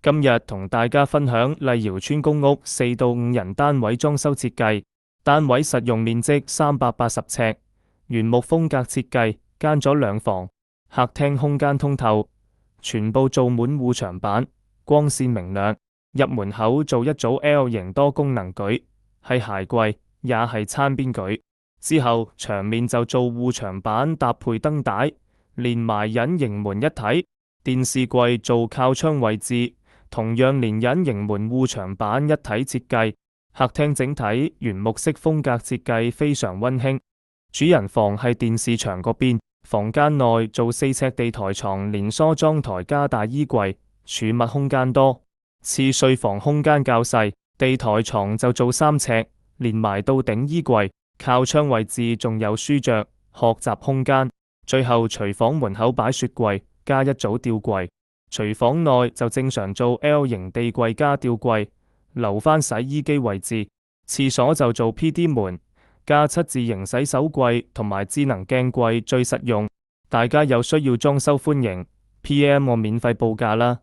今日同大家分享麗瑤村公屋4到5人單位裝修設計，單位實用面積380尺，原木風格設計，間咗2房，客廳空間通透，全部做滿護牆板，光線明亮。入門口做一組 L 型多功能舉，係鞋櫃，也係餐邊舉。之後牆面就做護牆板搭配燈帶，連埋隱形門一體。電視櫃做靠窗位置，同樣連隱形門護牆板一體設計。客廳整體原木式風格設計，非常溫馨。主人房係電視牆嗰邊，房間內做4尺地台床，連梳妝台加大衣櫃，儲物空間多。次睡房空間較細，地台床就做3尺，連埋到頂衣櫃。靠窗位置仲有書桌、學習空間。最後廚房門口擺雪櫃，加一組吊櫃。廚房內就正常做 L 型地櫃加吊櫃，留返洗衣機位置。廁所就做 PD 門，加7字形洗手櫃同埋智能鏡櫃最實用。大家有需要裝修歡迎 PM 我免費報價啦。